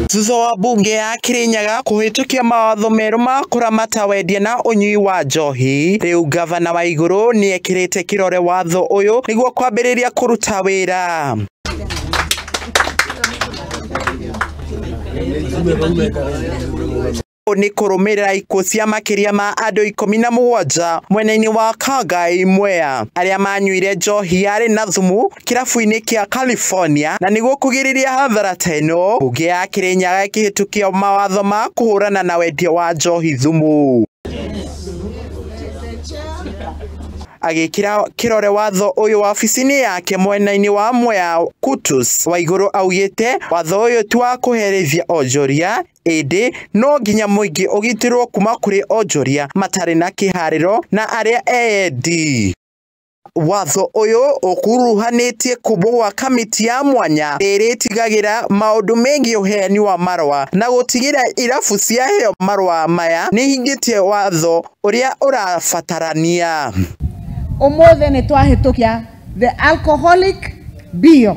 Thutha wa mbunge ya Kirinyaga kuhitukia mawatho meru ma kuramata wendia na unyui wa njohi, riu Ngabana Waiguru niekirite kirore watho uyu niguo kwambiriria kuruta wira. Nikurumirira ikuũ cia makiria ma andu 17 mwena-ini wa kwaga imwea aria manyuire njohi yari na thumu kirabu-ini kia California, na niguo kugiriria hathara teno mbunge ya Kirinyaga ikihitukia mawatho ma kuhurana na wendia wa njohi thumu. Agikira kirore watho uyu wabici-ini yake mwena-ini wa Mwea Kutus, Waiguru augite watho uyu ti wa kuherithia onjoria, indi no nginya muingi ugitirwo kuma kuri onjoria matari na kihariro na aria endi. Watho uyu ukuruhanitie kubwa kamiti ya mwanya iritigagira maundu mengi uheani wa marwa na gutigira irabu cia heo marwa maya ni hingitie watho uria urafatarania. Umothe ni twahitukia the alcoholic bill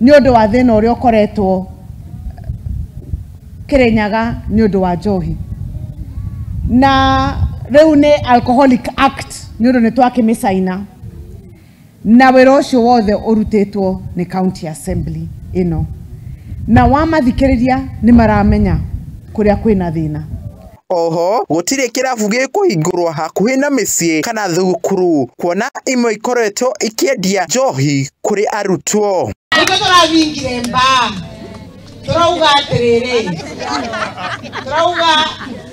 ni undu wa thina uria ukoretwo Kirinyaga ni undu wa njohi, na riu ni alcoholic act ni undu ni twakimisaina, na wira ucio wothe urutitwo ni county assembly ino, na wamathikiriria ni maramenya kuria kwina thina. Oho gutire kirabu gikuhingurwo hakuhi na micii kana thukuru, kuona imwe ikoretwo ikiendia njohi kuri arutwo. Niko turavingire Mbaara turauga atiriri turauga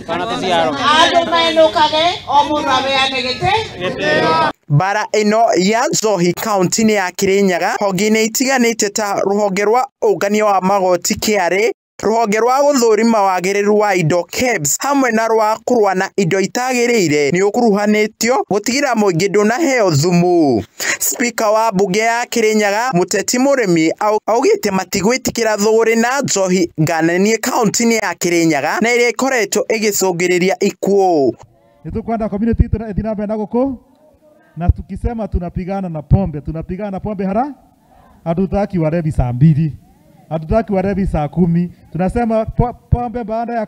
andu mainukage o mundu abeane gitio. Mbaara ino ya njohi kaunti-ini ya Kirinyaga honge-ini itiganite ta ruhonge rwa ungania wa magoti KRA, ruhonge rwa guthurima wagiriru wa indo KEBS hamwe na rwa kurwa na indo itagirire ni ukuruhanitio gutigira muingi ndunaheo thumu. Speaker wa mbunge ya Kirinyaga Muteti Murimi augite matigwitikira thuguri na njohi ngananie kaunti-ini ya Kirinyaga na iria ikoretwo igicungiriria ikuũ. Nitukwenda community itinambenda guku, na tukisema tunapigana na pombe hara, hatutaki warevi saa 2, hatutaki warevi saa 10, tunasema pombe baada ya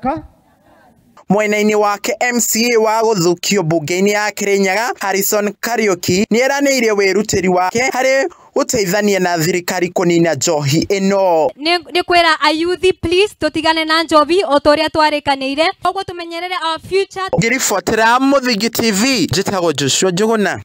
Mwena-ini wake MCA wa guthukio mbunge-ini ya Kirinyaga Harrison Kariuki ni eranĩire wirutĩri wake hari uteithania na thirikari kunina njohi ino. Ni kwira ayuthi please tutigane na njohi otoria twarikanire oguo tumenyerere our future. Ngiribotera Muthingi TV njitagwo Joshua Njuguna.